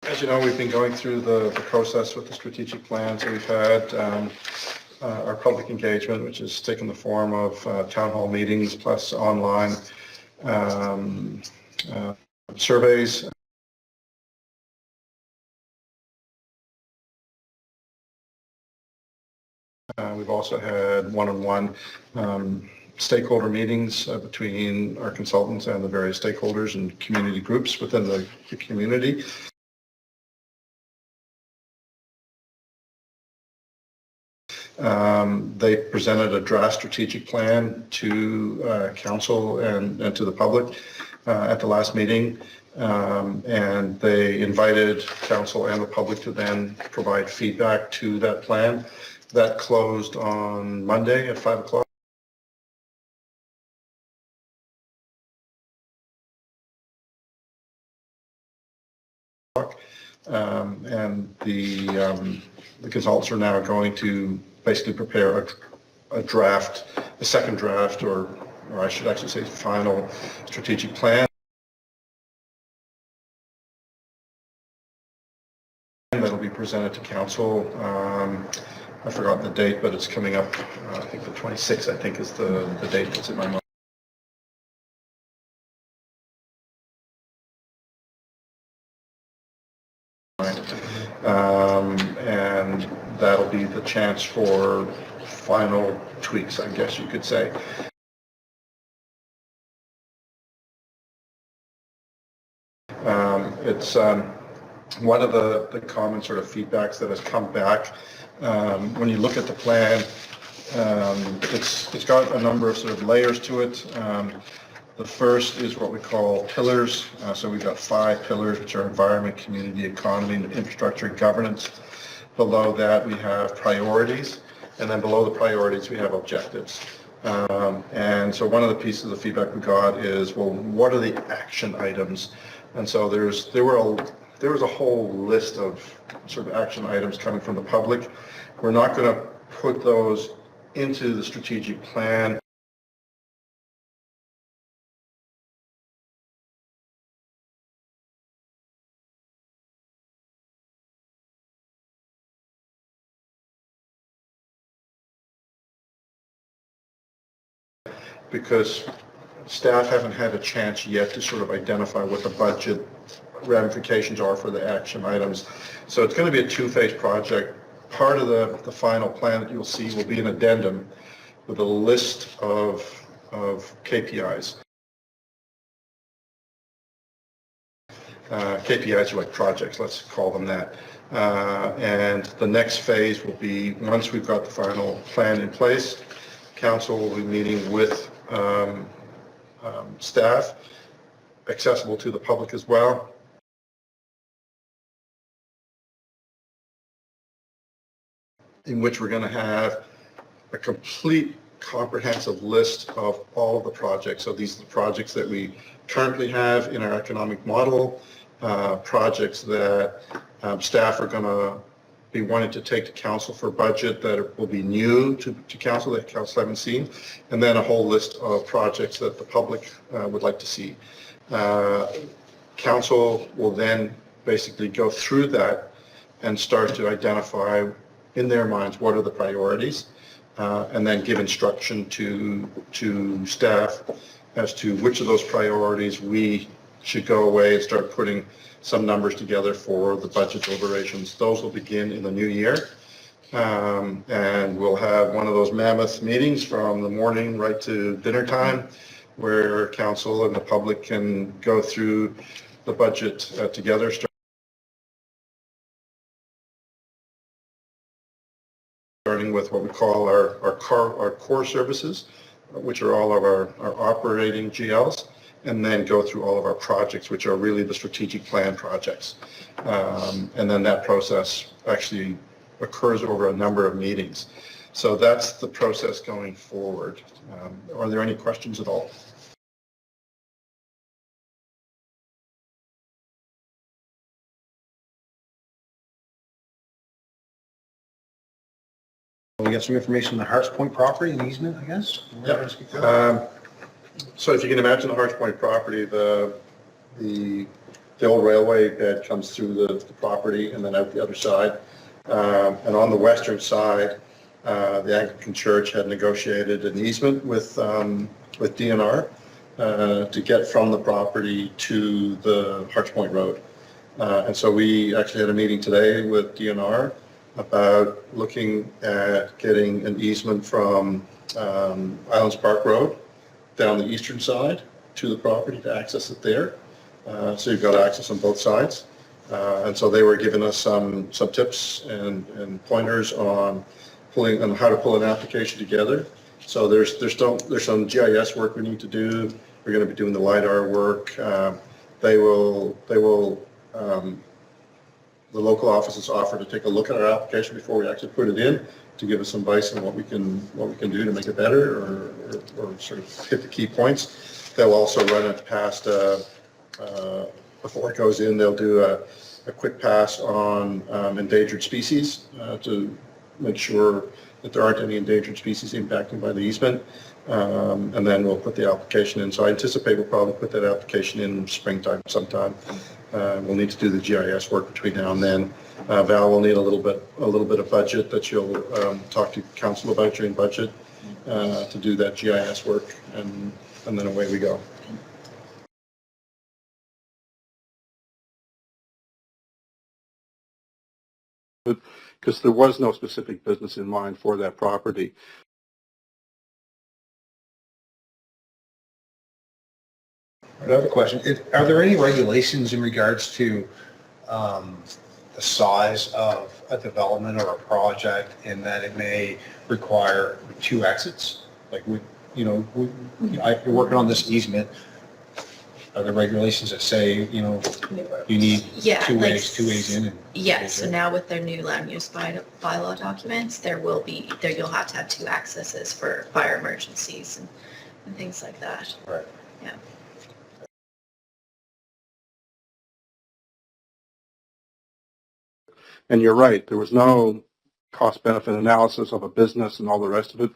As you know, we've been going through the process with the strategic plan. So we've had our public engagement, which has taken the form of town hall meetings plus online surveys. We've also had one-on-one stakeholder meetings between our consultants and the various stakeholders and community groups within the community. They presented a draft strategic plan to council and to the public at the last meeting, and they invited council and the public to then provide feedback to that plan. That closed on Monday at 5 o'clock. And the consultants are now going to basically prepare a draft, a second draft, or I should actually say final strategic plan that'll be presented to council. I forgot the date, but it's coming up. I think the 26th, I think, is the date that's in my mind. And that'll be the chance for final tweaks, I guess you could say. It's one of the common sort of feedbacks that has come back. When you look at the plan, it's got a number of sort of layers to it. The first is what we call pillars. So we've got 5 pillars, which are environment, community, economy, infrastructure, and governance. Below that, we have priorities. And then below the priorities, we have objectives. And so one of the pieces of feedback we got is, well, what are the action items? And so there was a whole list of sort of action items coming from the public. We're not going to put those into the strategic plan. Because staff haven't had a chance yet to sort of identify what the budget ramifications are for the action items. So it's going to be a 2-phase project. Part of the final plan that you'll see will be an addendum with a list of KPIs. KPIs are like projects, let's call them that. And the next phase will be, once we've got the final plan in place, council will be meeting with staff, accessible to the public as well. In which we're going to have a complete comprehensive list of all of the projects. So these are the projects that we currently have in our economic model, projects that staff are going to be wanting to take to council for budget that will be new to council that council haven't seen, and then a whole list of projects that the public would like to see. Council will then basically go through that and start to identify in their minds what are the priorities, and then give instruction to staff as to which of those priorities we should go away and start putting some numbers together for the budget deliberations. Those will begin in the new year. And we'll have one of those mammoth meetings from the morning right to dinner time where council and the public can go through the budget together, starting with what we call our core services, which are all of our operating GLs, and then go through all of our projects, which are really the strategic plan projects. And then that process actually occurs over a number of meetings. So that's the process going forward. Are there any questions at all? We got some information on the Harts Point property and easement, I guess? Yep. So if you can imagine the Harts Point property, the the old railway bed comes through the property and then out the other side. And on the western side, the Anglican Church had negotiated an easement with DNR to get from the property to the Harts Point Road. And so we actually had a meeting today with DNR about looking at getting an easement from Islands Park Road down the eastern side to the property to access it there. So you've got access on both sides. And so they were giving us some tips and pointers on how to pull an application together. So there's some GIS work we need to do. We're going to be doing the LiDAR work. The local offices offer to take a look at our application before we actually put it in, to give us some advice on what we can do to make it better or sort of hit the key points. They'll also run it past before it goes in. They'll do a quick pass on endangered species to make sure that there aren't any endangered species impacted by the easement, and then we'll put the application in. So I anticipate we'll probably put that application in springtime sometime. We'll need to do the GIS work between now and then. Val will need a little bit of budget that you'll talk to council about during budget to do that GIS work, and then away we go. Because there was no specific business in mind for that property. I have a question. Are there any regulations in regards to the size of a development or a project in that it may require 2 exits? Like, you're working on this easement. Are there regulations that say, you need two ways in? Yes, so now with their new land use bylaw documents, you'll have to have 2 accesses for fire emergencies and things like that. Right. Yeah. And you're right, there was no cost-benefit analysis of a business and all the rest of it.